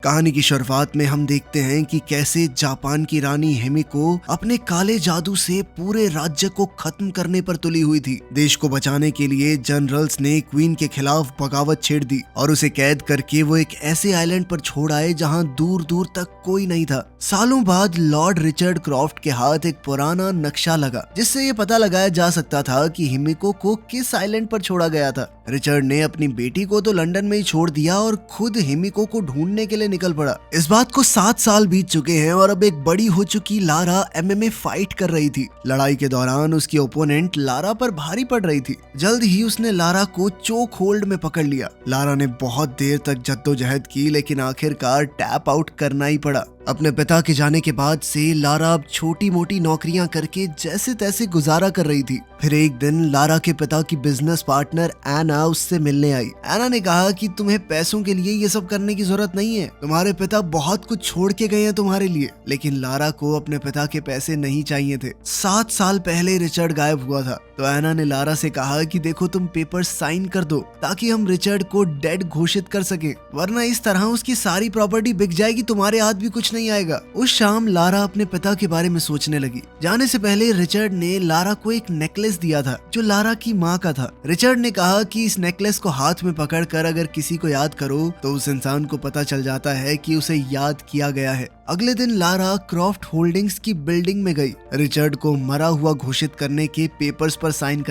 कहानी की शुरुआत में हम देखते हैं कि कैसे जापान की रानी हिमिको अपने काले जादू से पूरे राज्य को खत्म करने पर तुली हुई थी। देश को बचाने के लिए जनरल्स ने क्वीन के खिलाफ बगावत छेड़ दी और उसे कैद करके वो एक ऐसे आइलैंड पर छोड़ आए जहां दूर दूर तक कोई नहीं था। सालों बाद लॉर्ड रिचर्ड क्रॉफ्ट के हाथ एक पुराना नक्शा लगा जिससे ये पता लगाया जा सकता था कि हिमिको को किस आइलैंड पर छोड़ा गया था। रिचर्ड ने अपनी बेटी को तो लंदन में ही छोड़ दिया और खुद हिमिको को ढूंढने के लिए निकल पड़ा। इस बात को 7 साल बीत चुके हैं और अब एक बड़ी हो चुकी लारा एमएमए फाइट कर रही थी। लड़ाई के दौरान उसकी ओपोनेंट लारा पर भारी पड़ रही थी। जल्द ही उसने लारा को चोक होल्ड में पकड़ लिया। लारा ने बहुत देर तक जद्दोजहद की लेकिन आखिरकार टैप आउट करना ही पड़ा। अपने पिता के जाने के बाद से लारा अब छोटी मोटी नौकरियां करके जैसे तैसे गुजारा कर रही थी। फिर एक दिन लारा के पिता की बिजनेस पार्टनर एना उससे मिलने आई। एना ने कहा कि तुम्हें पैसों के लिए ये सब करने की जरूरत नहीं है, तुम्हारे पिता बहुत कुछ छोड़ के गए हैं तुम्हारे लिए। लेकिन लारा को अपने पिता के पैसे नहीं चाहिए थे। 7 साल पहले रिचर्ड गायब हुआ था तो एना ने लारा से कहा कि देखो तुम पेपर साइन कर दो ताकि हम रिचर्ड को डेड घोषित कर सके, वरना इस तरह उसकी सारी प्रॉपर्टी बिक जाएगी, तुम्हारे हाथ भी कुछ नहीं आएगा। उस शाम लारा अपने पिता के बारे में सोचने लगी। जाने से पहले रिचर्ड ने लारा को एक नेकलेस दिया था जो लारा की माँ का था। रिचर्ड ने कहा कि इस नेकलेस को हाथ में पकड़कर अगर किसी को याद करो तो उस इंसान को पता चल जाता है कि उसे याद किया गया है। अगले दिन लारा क्रॉफ्ट होल्डिंग्स की बिल्डिंग में गई रिचर्ड को मरा हुआ घोषित करने के पेपर्स पर साइन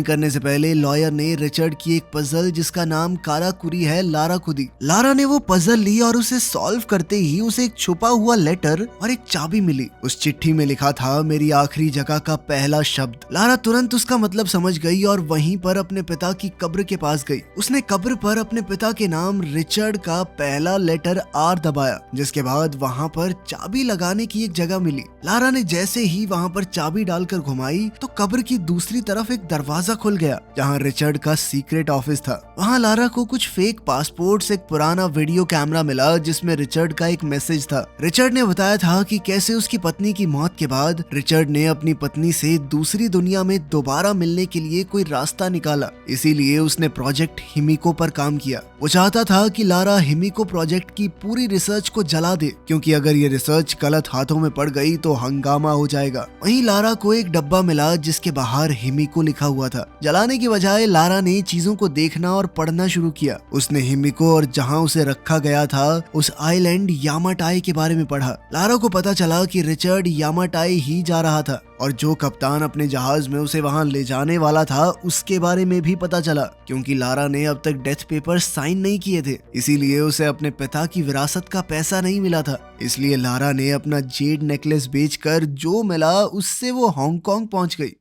करने से पहले लॉयर ने रिचर्ड की एक पजल जिसका नाम काराकुरी है लारा को दी। लारा ने वो पजल ली और उसे सॉल्व करते ही उसे एक छुपा हुआ लेटर और एक चाबी मिली। उस चिट्ठी में लिखा था मेरी आखिरी जगह का पहला शब्द। लारा तुरंत उसका मतलब समझ गई और वहीं पर अपने पिता की कब्र के पास गई। उसने कब्र पर अपने पिता के नाम रिचर्ड का पहला लेटर आर दबाया, जिसके बाद वहाँ पर चाबी लगाने की एक जगह मिली। लारा ने जैसे ही वहाँ पर चाबी डालकर घुमाई तो कब्र की दूसरी तरफ एक दरवाजा खुल गया जहाँ रिचर्ड का सीक्रेट ऑफिस था। वहाँ लारा को कुछ फेक पासपोर्ट्स, एक पुराना वीडियो कैमरा मिला जिसमें रिचर्ड का एक मैसेज था। रिचर्ड ने बताया था कि कैसे उसकी पत्नी की मौत के बाद रिचर्ड ने अपनी पत्नी से दूसरी दुनिया में दोबारा मिलने के लिए कोई रास्ता निकाला, इसीलिए उसने प्रोजेक्ट हिमिको पर काम किया। वो चाहता था कि लारा हिमिको प्रोजेक्ट की पूरी रिसर्च को जला दे, क्योंकि अगर ये रिसर्च गलत हाथों में पड़ गई तो हंगामा हो जाएगा। वहीं लारा को एक डब्बा मिला जिसके बाहर हिमिको लिखा हुआ था। जलाने की बजाय लारा ने चीजों को देखना और पढ़ना शुरू किया। उसने हिमिको और जहां उसे रखा गया था उस आइलैंड यामाटाई के बारे में पढ़ा। लारा को पता चला कि रिचर्ड यामाटाई ही जा रहा था और जो कप्तान अपने जहाज में उसे वहां ले जाने वाला था उसके बारे में भी पता चला। क्योंकि लारा ने अब तक डेथ पेपर साइन नहीं किए थे, इसीलिए उसे अपने पिता की विरासत का पैसा नहीं मिला था। इसलिए लारा ने अपना जेड नेकलेस बेचकर जो मिला उससे वो हांगकांग पहुंच गई।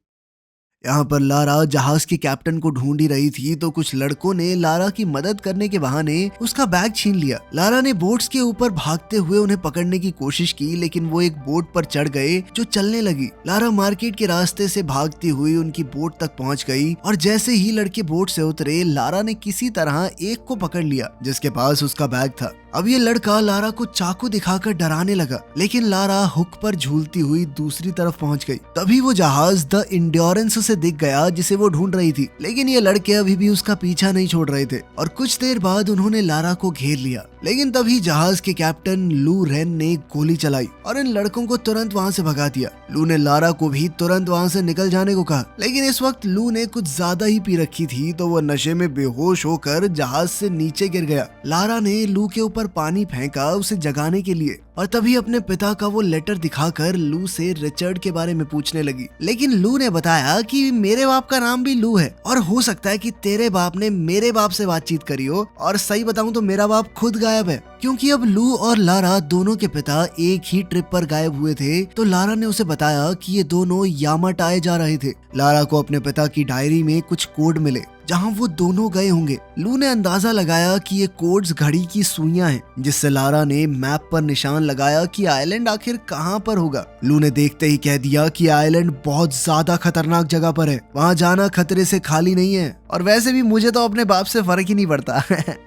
यहाँ पर लारा जहाज के कैप्टन को ढूंढ ही रही थी तो कुछ लड़कों ने लारा की मदद करने के बहाने उसका बैग छीन लिया। लारा ने बोट्स के ऊपर भागते हुए उन्हें पकड़ने की कोशिश की लेकिन वो एक बोट पर चढ़ गए जो चलने लगी। लारा मार्केट के रास्ते से भागती हुई उनकी बोट तक पहुंच गई और जैसे ही लड़के बोट से उतरे लारा ने किसी तरह एक को पकड़ लिया जिसके पास उसका बैग था। अब ये लड़का लारा को चाकू दिखाकर डराने लगा लेकिन लारा हुक पर झूलती हुई दूसरी तरफ पहुंच गई। तभी वो जहाज द इंड्योरेंस उसे दिख गया जिसे वो ढूंढ रही थी, लेकिन ये लड़के अभी भी उसका पीछा नहीं छोड़ रहे थे और कुछ देर बाद उन्होंने लारा को घेर लिया। लेकिन तभी जहाज के कैप्टन लू रेन ने गोली चलाई और इन लड़कों को तुरंत वहां से भगा दिया। लू ने लारा को भी तुरंत वहां से निकल जाने को कहा, लेकिन इस वक्त लू ने कुछ ज्यादा ही पी रखी थी तो वो नशे में बेहोश होकर जहाज से नीचे गिर गया। लारा ने लू के ऊपर पानी फेंका उसे जगाने के लिए और तभी अपने पिता का वो लेटर दिखाकर लू से रिचर्ड के बारे में पूछने लगी। लेकिन लू ने बताया कि मेरे बाप का नाम भी लू है और हो सकता है कि तेरे बाप ने मेरे बाप से बातचीत करी हो, और सही बताऊं तो मेरा बाप खुद गायब है। क्योंकि अब लू और लारा दोनों के पिता एक ही ट्रिप पर गायब हुए थे तो लारा ने उसे बताया कि ये दोनों यामाटाई जा रहे थे। लारा को अपने पिता की डायरी में कुछ कोड मिले जहां वो दोनों गए होंगे। लू ने अंदाजा लगाया कि ये कोड्स घड़ी की सुइयां हैं, जिससे लारा ने मैप पर निशान लगाया कि आइलैंड आखिर कहां पर होगा। लू ने देखते ही कह दिया कि आइलैंड बहुत ज्यादा खतरनाक जगह पर है, वहां जाना खतरे से खाली नहीं है, और वैसे भी मुझे तो अपने बाप से फर्क ही नहीं पड़ता।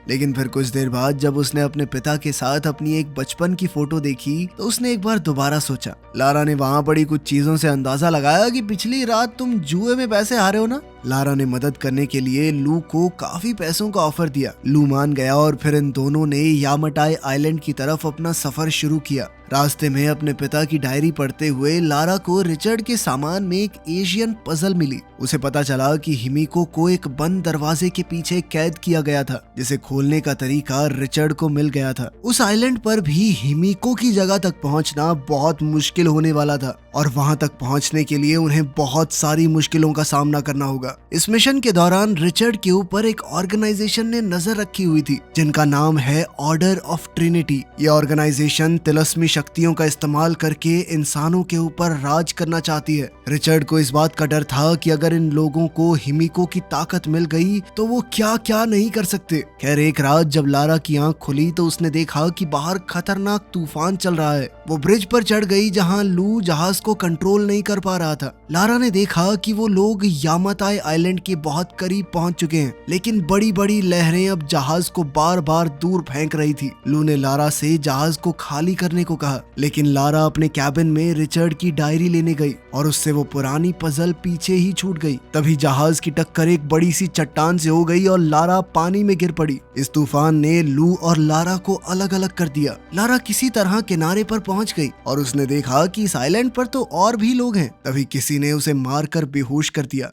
लेकिन फिर कुछ देर बाद जब उसने अपने पिता के साथ अपनी एक बचपन की फोटो देखी तो उसने एक बार दोबारा सोचा। लारा ने वहां पड़ी कुछ चीजों से अंदाजा लगाया कि पिछली रात तुम जुए में पैसे हारे हो ना, लारा ने मदद करने के लिए लू को काफी पैसों का ऑफर दिया। लू मान गया और फिर इन दोनों ने यामाटाई आइलैंड की तरफ अपना सफर शुरू किया। रास्ते में अपने पिता की डायरी पढ़ते हुए लारा को रिचर्ड के सामान में एक एशियन पजल मिली। उसे पता चला कि हिमिको को एक बंद दरवाजे के पीछे कैद किया गया था, जिसे खोलने का तरीका रिचर्ड को मिल गया था। उस आइलैंड पर भी हिमिको की जगह तक पहुंचना बहुत मुश्किल होने वाला था और वहां तक पहुंचने के लिए उन्हें बहुत सारी मुश्किलों का सामना करना होगा। इस मिशन के दौरान रिचर्ड के ऊपर एक ऑर्गेनाइजेशन ने नजर रखी हुई थी जिनका नाम है ऑर्डर ऑफ ट्रिनिटी। ये ऑर्गेनाइजेशन तिलस्मी शक्तियों का इस्तेमाल करके इंसानों के ऊपर राज करना चाहती है। रिचर्ड को इस बात का डर था कि अगर इन लोगों को हिमिको की ताकत मिल गई तो वो क्या क्या नहीं कर सकते। खैर एक रात जब लारा की आंख खुली तो उसने देखा कि बाहर खतरनाक तूफान चल रहा है। वो ब्रिज पर चढ़ गई जहां लू जहाज को कंट्रोल नहीं कर पा रहा था। लारा ने देखा कि वो लोग यामाताई आइलैंड के बहुत करीब पहुंच चुके हैं, लेकिन बड़ी बड़ी लहरें अब जहाज को बार बार दूर फेंक रही थी। लू ने लारा से जहाज को खाली करने को कहा, लेकिन लारा अपने कैबिन में रिचर्ड की डायरी लेने गई और उससे वो पुरानी पजल पीछे ही छूट गई। तभी जहाज की टक्कर एक बड़ी सी चट्टान से हो गई और लारा पानी में गिर पड़ी। इस तूफान ने लू और लारा को अलग अलग कर दिया। लारा किसी तरह किनारे पर पहुंच गई और उसने देखा कि इस आइलैंड पर तो और भी लोग हैं। तभी किसी ने उसे मारकर बेहोश कर दिया।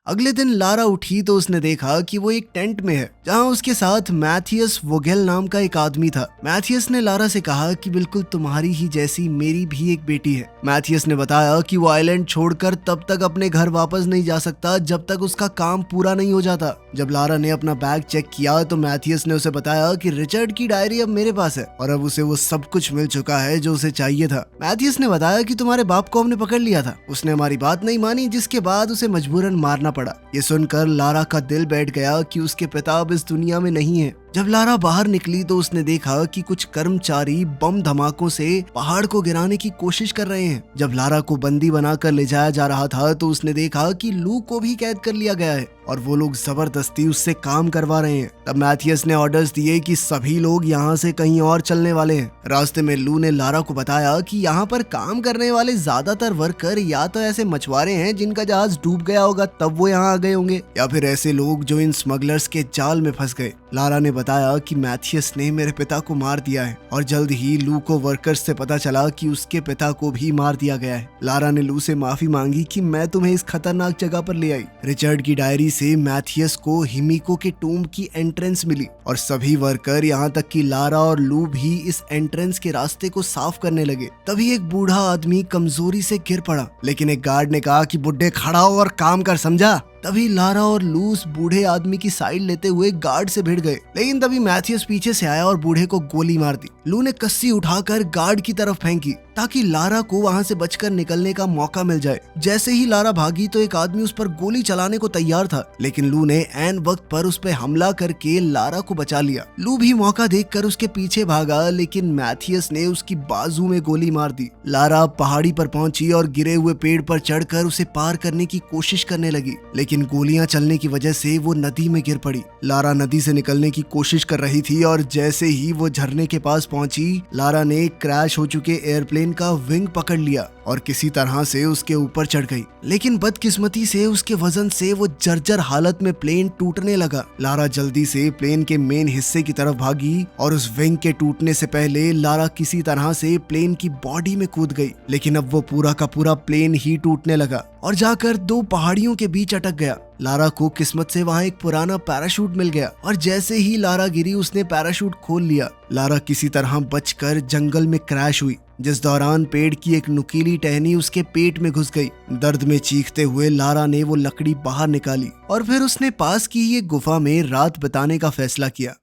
अगले दिन लारा उठी तो उसने देखा कि वो एक टेंट में है जहां उसके साथ मैथियस वोगेल नाम का एक आदमी था। मैथियस ने लारा से कहा कि बिल्कुल तुम्हारी ही जैसी मेरी भी एक बेटी है। मैथियस ने बताया कि वो आइलैंड छोड़कर तब तक अपने घर वापस नहीं जा सकता जब तक उसका काम पूरा नहीं हो जाता। जब लारा ने अपना बैग चेक किया तो मैथियस ने उसे बताया कि रिचर्ड की डायरी अब मेरे पास है और अब उसे वो सब कुछ मिल चुका है जो उसे चाहिए था। मैथियस ने बताया कि तुम्हारे बाप को हमने पकड़ लिया था, उसने हमारी बात नहीं मानी, जिसके बाद उसे मजबूरन मारना पड़ा। ये सुनकर लारा का दिल बैठ गया कि उसके पिता अब इस दुनिया में नहीं है। जब लारा बाहर निकली तो उसने देखा कि कुछ कर्मचारी बम धमाकों से पहाड़ को गिराने की कोशिश कर रहे हैं। जब लारा को बंदी बनाकर ले जाया जा रहा था तो उसने देखा कि लू को भी कैद कर लिया गया है और वो लोग जबरदस्ती उससे काम करवा रहे हैं। तब मैथियस ने ऑर्डर्स दिए कि सभी लोग यहाँ से कहीं और चलने वाले हैं। रास्ते में लू ने लारा को बताया कि यहाँ पर काम करने वाले ज्यादातर वर्कर या तो ऐसे मछुआरे हैं जिनका जहाज डूब गया होगा तब वो यहाँ आ गए होंगे, या फिर ऐसे लोग जो इन स्मगलर्स के जाल में फंस गए। लारा ने बताया कि मैथियस ने मेरे पिता को मार दिया है और जल्द ही लू को वर्कर्स से पता चला कि उसके पिता को भी मार दिया गया है। लारा ने लू से माफी मांगी कि मैं तुम्हें इस खतरनाक जगह पर ले आई। रिचर्ड की डायरी से मैथियस को हिमिको के टूम की एंट्रेंस मिली और सभी वर्कर यहाँ तक कि लारा और लू भी इस एंट्रेंस के रास्ते को साफ करने लगे। तभी एक बूढ़ा आदमी कमजोरी से गिर पड़ा, लेकिन एक गार्ड ने कहा कि बुड्ढे खड़ा हो और काम कर, समझा। तभी लारा और लू उस बूढ़े आदमी की साइड लेते हुए गार्ड से भिड़ गए, लेकिन तभी मैथियस पीछे से आया और बूढ़े को गोली मार दी। लू ने कस्सी उठाकर गार्ड की तरफ फेंकी ताकि लारा को वहां से बचकर निकलने का मौका मिल जाए। जैसे ही लारा भागी तो एक आदमी उस पर गोली चलाने को तैयार था, लेकिन लू ने ऐन वक्त पर उस पर हमला करके लारा को बचा लिया। लू भी मौका देखकर उसके पीछे भागा, लेकिन मैथियस ने उसकी बाजू में गोली मार दी। लारा पहाड़ी पर पहुंची और गिरे हुए पेड़ पर चढ़कर उसे पार करने की कोशिश करने लगी, लेकिन गोलियां चलने की वजह से वो नदी में गिर पड़ी। लारा नदी से निकलने की कोशिश कर रही थी और जैसे ही वो झरने के पास पहुंची, लारा ने क्रैश हो चुके एयरप्लेन का विंग पकड़ लिया और किसी तरह से उसके ऊपर चढ़ गई, लेकिन बदकिस्मती से उसके वजन से वो जर्जर हालत में प्लेन टूटने लगा। लारा जल्दी से प्लेन के मेन हिस्से की तरफ भागी और उस विंग के टूटने से पहले लारा किसी तरह से प्लेन की बॉडी में कूद गई, लेकिन अब वो पूरा का पूरा प्लेन ही टूटने लगा और जाकर दो पहाड़ियों के बीच अटक गया। लारा को किस्मत से वहाँ एक पुराना पैराशूट मिल गया और जैसे ही लारा गिरी उसने पैराशूट खोल लिया। लारा किसी तरह बचकर जंगल में क्रैश हुई, जिस दौरान पेड़ की एक नुकीली टहनी उसके पेट में घुस गई। दर्द में चीखते हुए लारा ने वो लकड़ी बाहर निकाली और फिर उसने पास की एक गुफा में रात बिताने का फैसला किया।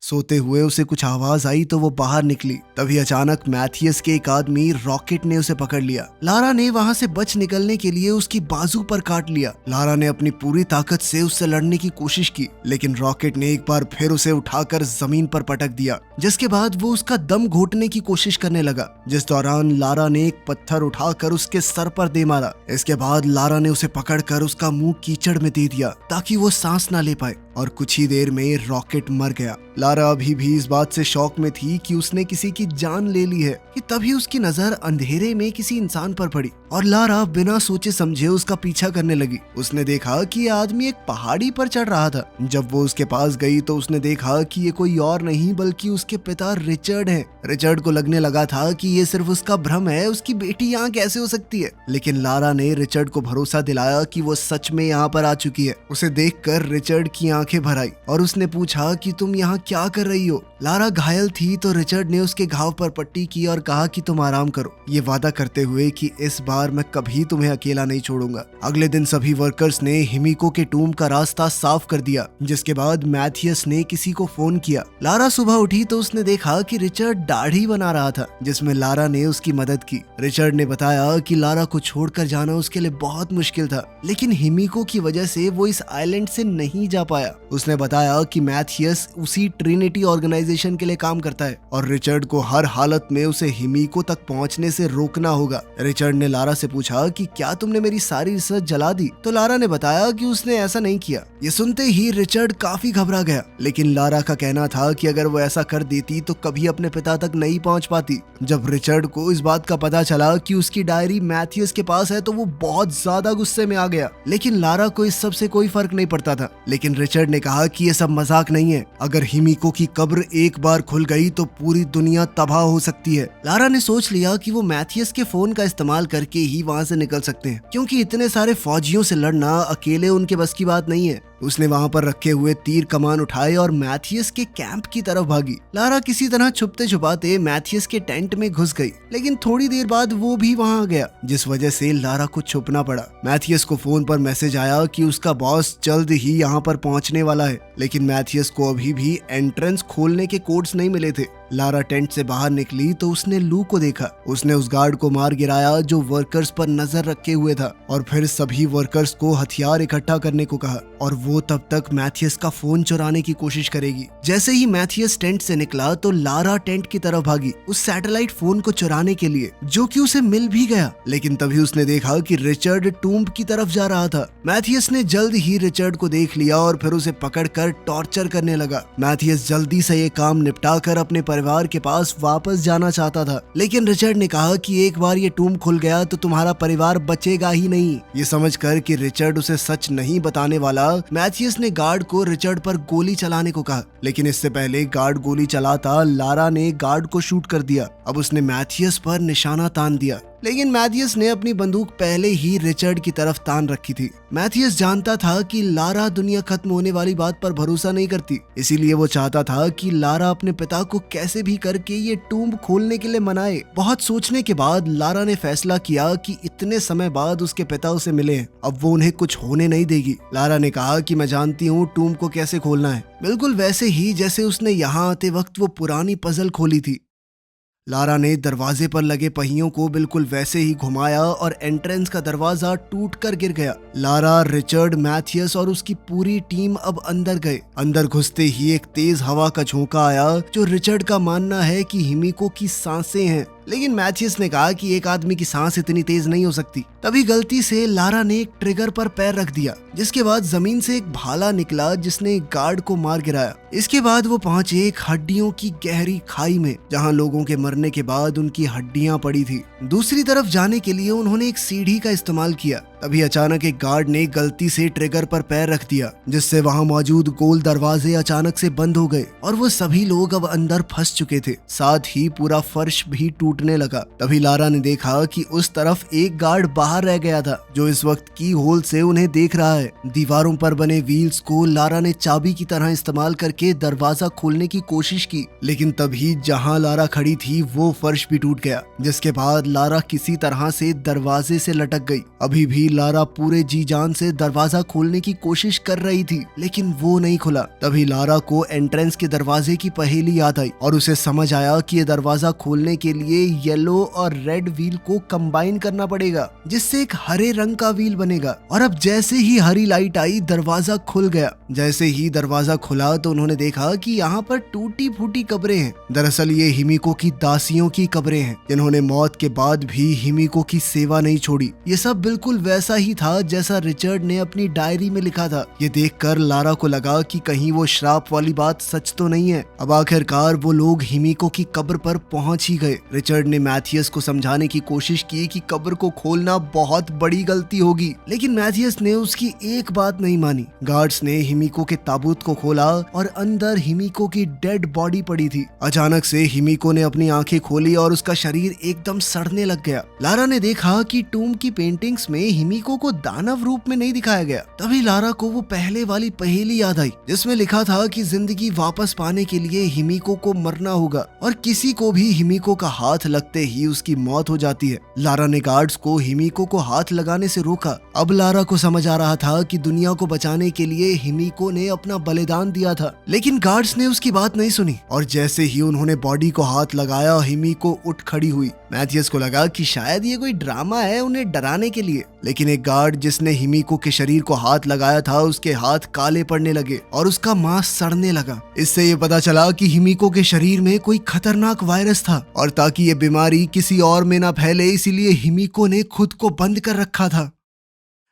सोते हुए उसे कुछ आवाज आई तो वो बाहर निकली। तभी अचानक मैथियस के एक आदमी रॉकेट ने उसे पकड़ लिया। लारा ने वहां से बच निकलने के लिए उसकी बाजू पर काट लिया। लारा ने अपनी पूरी ताकत से उससे लड़ने की कोशिश की, लेकिन रॉकेट ने एक बार फिर उसे उठाकर जमीन पर पटक दिया, जिसके बाद वो उसका दम घोटने की कोशिश करने लगा, जिस दौरान लारा ने एक पत्थर उठाकर उसके सर पर दे मारा। इसके बाद लारा ने उसे पकड़कर उसका मुंह कीचड़ में दे दिया ताकि वो सांस ना ले पाए और कुछ ही देर में रॉकेट मर गया। लारा अभी भी इस बात से शॉक में थी कि उसने किसी की जान ले ली है कि तभी उसकी नजर अंधेरे में किसी इंसान पर पड़ी और लारा बिना सोचे समझे उसका पीछा करने लगी। उसने देखा कि ये आदमी एक पहाड़ी पर चढ़ रहा था। जब वो उसके पास गई तो उसने देखा कि ये कोई और नहीं बल्कि उसके पिता रिचर्ड हैं। रिचर्ड को लगने लगा था कि ये सिर्फ उसका भ्रम है, उसकी बेटी यहाँ कैसे हो सकती है। लेकिन लारा ने रिचर्ड को भरोसा दिलाया कि वो सच में यहाँ पर आ चुकी है। उसे देखकर रिचर्ड की आंखें भर आई और उसने पूछा कि तुम यहाँ क्या कर रही हो। लारा घायल थी तो रिचर्ड ने उसके घाव पर पट्टी की और कहा कि तुम आराम करो, ये वादा करते हुए कि इस बार मैं कभी तुम्हें अकेला नहीं छोड़ूंगा। अगले दिन सभी वर्कर्स ने हिमिको के टूम का रास्ता साफ कर दिया, जिसके बाद मैथियस ने किसी को फोन किया। लारा सुबह उठी तो उसने देखा कि रिचर्ड दाढ़ी बना रहा था, जिसमें लारा ने उसकी मदद की। रिचर्ड ने बताया कि लारा को छोड़कर जाना उसके लिए बहुत मुश्किल था, लेकिन हिमिको की वजह से वो इस आइलैंड से नहीं जा पाया। उसने बताया कि मैथियस उसी ट्रिनिटी ऑर्गेनाइजेशन के लिए काम करता है और रिचर्ड को हर हालत में उसे हिमिको तक पहुंचने से रोकना होगा। रिचर्ड ने लारा से पूछा कि क्या तुमने मेरी सारी रिसर्च जला दी, तो लारा ने बताया कि उसने ऐसा नहीं किया। ये सुनते ही रिचर्ड काफी घबरा गया, लेकिन लारा का कहना था कि अगर वो ऐसा कर देती तो कभी अपने पिता तक नहीं पहुंच पाती। जब रिचर्ड को इस बात का पता चला कि उसकी डायरी मैथियस के पास है तो वो बहुत ज्यादा गुस्से में आ गया, लेकिन लारा को इस सब से कोई फर्क नहीं पड़ता था। लेकिन रिचर्ड ने कहा कि ये सब मजाक नहीं है, अगर हिमिको की कब्र एक बार खुल गई तो पूरी दुनिया तबाह हो सकती है। लारा ने सोच लिया कि वो मैथियस के फोन का इस्तेमाल करके ही वहाँ से निकल सकते हैं, क्योंकि इतने सारे फौजियों से लड़ना अकेले उनके बस की बात नहीं है। उसने वहाँ पर रखे हुए तीर कमान उठाए और मैथियस के कैंप की तरफ भागी। लारा किसी तरह छुपते छुपाते मैथियस के टेंट में घुस गई, लेकिन थोड़ी देर बाद वो भी वहाँ आ गया, जिस वजह से लारा को छुपना पड़ा। मैथियस को फोन पर मैसेज आया कि उसका बॉस जल्द ही यहाँ पर पहुँचने वाला है, लेकिन मैथियस को अभी भी एंट्रेंस खोलने के कोड्स नहीं मिले थे। लारा टेंट से बाहर निकली तो उसने लू को देखा। उसने उस गार्ड को मार गिराया जो वर्कर्स पर नजर रखे हुए था, और फिर सभी वर्कर्स को हथियार इकट्ठा करने को कहा और वो तब तक मैथियस का फोन चुराने की कोशिश करेगी। जैसे ही मैथियस टेंट से निकला तो लारा टेंट की तरफ भागी उस सैटेलाइट फोन को चुराने के लिए, जो कि उसे मिल भी गया। लेकिन तभी उसने देखा कि रिचर्ड टूम्ब की तरफ जा रहा था। मैथियस ने जल्द ही रिचर्ड को देख लिया और फिर उसे पकड़कर टॉर्चर करने लगा। मैथियस जल्दी से ये काम निपटाकर अपने परिवार के पास वापस जाना चाहता था, लेकिन रिचर्ड ने कहा कि एक बार ये टूम्ब खुल गया तो तुम्हारा परिवार बचेगा ही नहीं। ये समझकर कि रिचर्ड उसे सच नहीं बताने वाला, मैथियस ने गार्ड को रिचर्ड पर गोली चलाने को कहा, लेकिन इससे पहले गार्ड गोली चलाता लारा ने गार्ड को शूट कर दिया। अब उसने मैथियस पर निशाना तान दिया, लेकिन मैथियस ने अपनी बंदूक पहले ही रिचर्ड की तरफ तान रखी थी। मैथियस जानता था कि लारा दुनिया खत्म होने वाली बात पर भरोसा नहीं करती, इसीलिए वो चाहता था कि लारा अपने पिता को कैसे भी करके ये टूम्ब खोलने के लिए मनाए। बहुत सोचने के बाद लारा ने फैसला किया कि इतने समय बाद उसके पिता उसे मिले हैं, अब वो उन्हें कुछ होने नहीं देगी। लारा ने कहा कि मैं जानती हूँ टूम्ब को कैसे खोलना है, बिल्कुल वैसे ही जैसे उसने यहाँ आते वक्त वो पुरानी पजल खोली थी। लारा ने दरवाजे पर लगे पहियों को बिल्कुल वैसे ही घुमाया और एंट्रेंस का दरवाजा टूटकर गिर गया। लारा, रिचर्ड, मैथियस और उसकी पूरी टीम अब अंदर गए। अंदर घुसते ही एक तेज हवा का झोंका आया, जो रिचर्ड का मानना है कि हिमिको की सांसें हैं, लेकिन मैथियस ने कहा कि एक आदमी की सांस इतनी तेज नहीं हो सकती। तभी गलती से लारा ने एक ट्रिगर पर पैर रख दिया, जिसके बाद जमीन से एक भाला निकला जिसने एक गार्ड को मार गिराया। इसके बाद वो पहुंचे एक हड्डियों की गहरी खाई में, जहां लोगों के मरने के बाद उनकी हड्डियां पड़ी थी। दूसरी तरफ जाने के लिए उन्होंने एक सीढ़ी का इस्तेमाल किया। तभी अचानक एक गार्ड ने गलती से ट्रिगर पर पैर रख दिया, जिससे वहां मौजूद गोल दरवाजे अचानक से बंद हो गए और वो सभी लोग अब अंदर फंस चुके थे। साथ ही पूरा फर्श भी टूटने लगा। तभी लारा ने देखा कि उस तरफ एक गार्ड बाहर रह गया था, जो इस वक्त की होल से उन्हें देख रहा है। दीवारों पर बने व्हील्स को लारा ने चाबी की तरह इस्तेमाल करके दरवाजा खोलने की कोशिश की, लेकिन तभी जहां लारा खड़ी थी वो फर्श भी टूट गया, जिसके बाद लारा किसी तरह से दरवाजे से लटक गई। अभी भी लारा पूरे जी जान से दरवाजा खोलने की कोशिश कर रही थी, लेकिन वो नहीं खुला। तभी लारा को एंट्रेंस के दरवाजे की पहेली याद आई और उसे समझ आया कि ये दरवाजा खोलने के लिए येलो और रेड व्हील को कंबाइन करना पड़ेगा, जिससे एक हरे रंग का व्हील बनेगा। और अब जैसे ही हरी लाइट आई, दरवाजा खुल गया। जैसे ही दरवाजा खुला तो उन्होंने देखा कि यहाँ पर टूटी फूटी कब्रें हैं। दरअसल ये हिमिको की दासियों की कब्रें हैं, जिन्होंने मौत के बाद भी हिमिको की सेवा नहीं छोड़ी। ये सब बिल्कुल वैसे वैसा ही था जैसा रिचर्ड ने अपनी डायरी में लिखा था। ये देखकर लारा को लगा कि कहीं वो श्राप वाली बात सच तो नहीं है। अब आखिरकार वो लोग हिमिको की कब्र पर पहुंच ही गए। रिचर्ड ने मैथियस को समझाने की कोशिश की कि कब्र को खोलना बहुत बड़ी गलती होगी, लेकिन मैथियस ने उसकी एक बात नहीं मानी। गार्ड्स ने हिमिको के ताबूत को खोला और अंदर हिमिको की डेड बॉडी पड़ी थी। अचानक से हिमिको ने अपनी आंखें खोली और उसका शरीर एकदम सड़ने लग गया। लारा ने देखा कि टूम की पेंटिंग्स में हिमिको को दानव रूप में नहीं दिखाया गया। तभी लारा को वो पहले वाली पहेली याद आई जिसमें लिखा था कि जिंदगी वापस पाने के लिए हिमिको को मरना होगा और किसी को भी हिमिको का हाथ लगते ही उसकी मौत हो जाती है। लारा ने गार्ड्स को हिमिको को हाथ लगाने से रोका। अब लारा को समझ आ रहा था कि दुनिया को बचाने के लिए हिमिको ने अपना बलिदान दिया था, लेकिन गार्ड्स ने उसकी बात नहीं सुनी और जैसे ही उन्होंने बॉडी को हाथ लगाया हिमिको उठ खड़ी हुई। मैथियस को लगा कि शायद ये कोई ड्रामा है उन्हें डराने के लिए, लेकिन एक गार्ड जिसने हिमिको के शरीर को हाथ लगाया था उसके हाथ काले पड़ने लगे और उसका मांस सड़ने लगा। इससे ये पता चला कि हिमिको के शरीर में कोई खतरनाक वायरस था और ताकि ये बीमारी किसी और में ना फैले इसीलिए हिमिको ने खुद को बंद कर रखा था।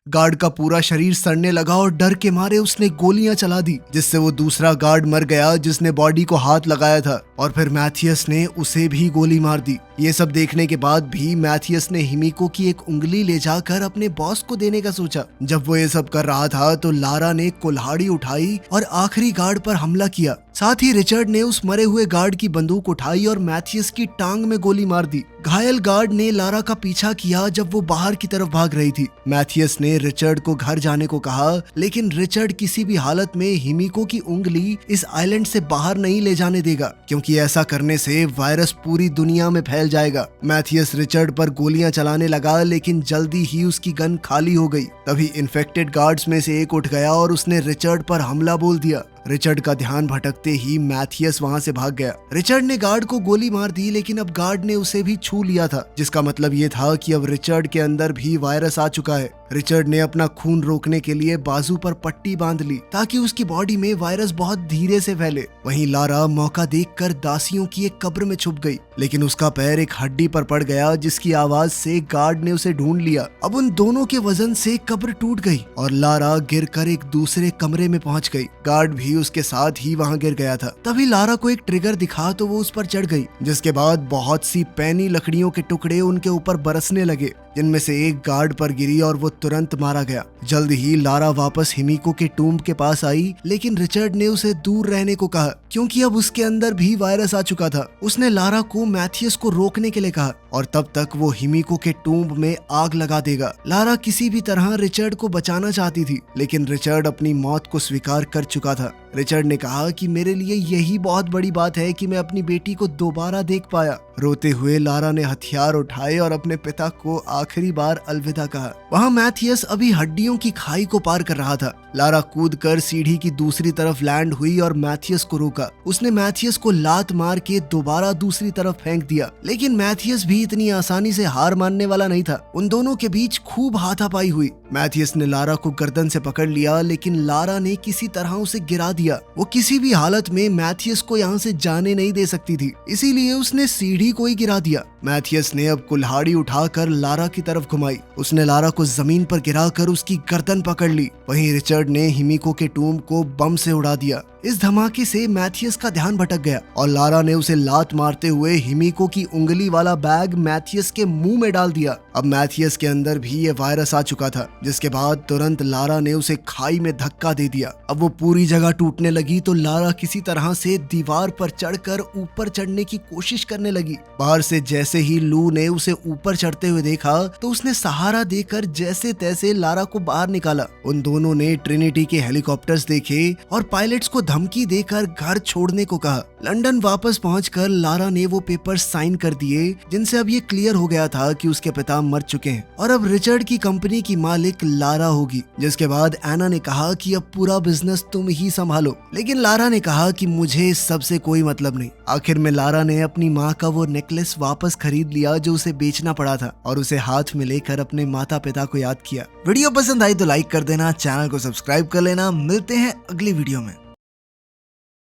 गार्ड का पूरा शरीर सड़ने लगा और डर के मारे उसने गोलियां चला दी, जिससे वो दूसरा गार्ड मर गया जिसने बॉडी को हाथ लगाया था और फिर मैथियस ने उसे भी गोली मार दी। ये सब देखने के बाद भी मैथियस ने हिमिको की एक उंगली ले जाकर अपने बॉस को देने का सोचा। जब वो ये सब कर रहा था तो लारा ने कुल्हाड़ी उठाई और आखिरी गार्ड पर हमला किया। साथ ही रिचर्ड ने उस मरे हुए गार्ड की बंदूक उठाई और मैथियस की टांग में गोली मार दी। घायल गार्ड ने लारा का पीछा किया जब वो बाहर की तरफ भाग रही थी। मैथियस ने रिचर्ड को घर जाने को कहा, लेकिन रिचर्ड किसी भी हालत में हिमिको की उंगली इस आइलैंड से बाहर नहीं ले जाने देगा, क्योंकि ऐसा करने से वायरस पूरी दुनिया में फैल जाएगा। मैथियस रिचर्ड पर गोलियां चलाने लगा, लेकिन जल्दी ही उसकी गन खाली हो गई। तभी इन्फेक्टेड गार्ड्स में से एक उठ गया और उसने रिचर्ड पर हमला बोल दिया। रिचर्ड का ध्यान भटकते ही मैथियस वहां से भाग गया। रिचर्ड ने गार्ड को गोली मार दी, लेकिन अब गार्ड ने उसे भी छू लिया था, जिसका मतलब ये था कि अब रिचर्ड के अंदर भी वायरस आ चुका है। रिचर्ड ने अपना खून रोकने के लिए बाजू पर पट्टी बांध ली ताकि उसकी बॉडी में वायरस बहुत धीरे से फैले। वहीं लारा मौका देखकर दासियों की एक कब्र में छुप गई, लेकिन उसका पैर एक हड्डी पर पड़ गया जिसकी आवाज से गार्ड ने उसे ढूंढ लिया। अब उन दोनों के वजन से कब्र टूट गई और लारा गिरकर एक दूसरे कमरे में पहुंच गई। गार्ड भी उसके साथ ही वहां गिर गया था। तभी लारा को एक ट्रिगर दिखा तो वो उस पर चढ़ गई, जिसके बाद बहुत सी पैनी लकड़ियों के टुकड़े उनके ऊपर बरसने लगे, जिनमें से एक गार्ड पर गिरी और वो तुरंत मारा गया। जल्द ही लारा वापस हिमिको के टूम्ब के पास आई, लेकिन रिचर्ड ने उसे दूर रहने को कहा क्योंकि अब उसके अंदर भी वायरस आ चुका था। उसने लारा को मैथियस को रोकने के लिए कहा और तब तक वो हिमिको के टूम्ब में आग लगा देगा। लारा किसी भी तरह रिचर्ड को बचाना चाहती थी, लेकिन रिचर्ड अपनी मौत को स्वीकार कर चुका था। रिचर्ड ने कहा कि मेरे लिए यही बहुत बड़ी बात है कि मैं अपनी बेटी को दोबारा देख पाया। रोते हुए लारा ने हथियार उठाए और अपने पिता को आखिरी बार अलविदा कहा। वहाँ मैथियस अभी हड्डियों की खाई को पार कर रहा था। लारा कूदकर सीढ़ी की दूसरी तरफ लैंड हुई और मैथियस को रोका। उसने मैथियस को लात मार के दोबारा दूसरी तरफ फेंक दिया, लेकिन मैथियस भी इतनी आसानी से हार मानने वाला नहीं था। उन दोनों के बीच खूब हाथापाई हुई। मैथियस ने लारा को गर्दन से पकड़ लिया, लेकिन लारा ने किसी तरह उसे गिरा दिया। वो किसी भी हालत में मैथियस को यहाँ से जाने नहीं दे सकती थी, इसीलिए उसने सीढ़ी को ही गिरा दिया। मैथियस ने अब कुल्हाड़ी उठाकर लारा की तरफ घुमाई। उसने लारा को जमीन पर गिराकर उसकी गर्दन पकड़ ली। वहीं रिचर्ड ने हिमिको के टूम्ब को बम से उड़ा दिया। इस धमाके से मैथियस का ध्यान भटक गया और लारा ने उसे लात मारते हुए हिमिको की उंगली वाला बैग मैथियस के मुंह में डाल दिया। अब मैथियस के अंदर भी ये वायरस आ चुका था, जिसके बाद तुरंत लारा ने उसे खाई में धक्का दे दिया। अब वो पूरी जगह टूटने लगी तो लारा किसी तरह से दीवार पर चढ़कर ऊपर चढ़ने की कोशिश करने लगी। बाहर से जैसे ही लू ने उसे ऊपर चढ़ते हुए देखा तो उसने सहारा देकर जैसे तैसे लारा को बाहर निकाला। उन दोनों ने ट्रिनिटी के हेलीकॉप्टर्स देखे और पायलट्स को धमकी देकर घर छोड़ने को कहा। लंदन वापस पहुंचकर लारा ने वो पेपर साइन कर दिए, जिनसे अब ये क्लियर हो गया था कि उसके पिता मर चुके हैं और अब रिचर्ड की कंपनी की मालिक लारा होगी। जिसके बाद एना ने कहा कि अब पूरा बिजनेस तुम ही संभालो, लेकिन लारा ने कहा कि मुझे इस सब से कोई मतलब नहीं। आखिर में लारा ने अपनी माँ का वो नेकलेस वापस खरीद लिया जो उसे बेचना पड़ा था और उसे हाथ में लेकर अपने माता पिता को याद किया। वीडियो पसंद आई तो लाइक कर देना, चैनल को सब्सक्राइब कर लेना। मिलते हैं अगली वीडियो में।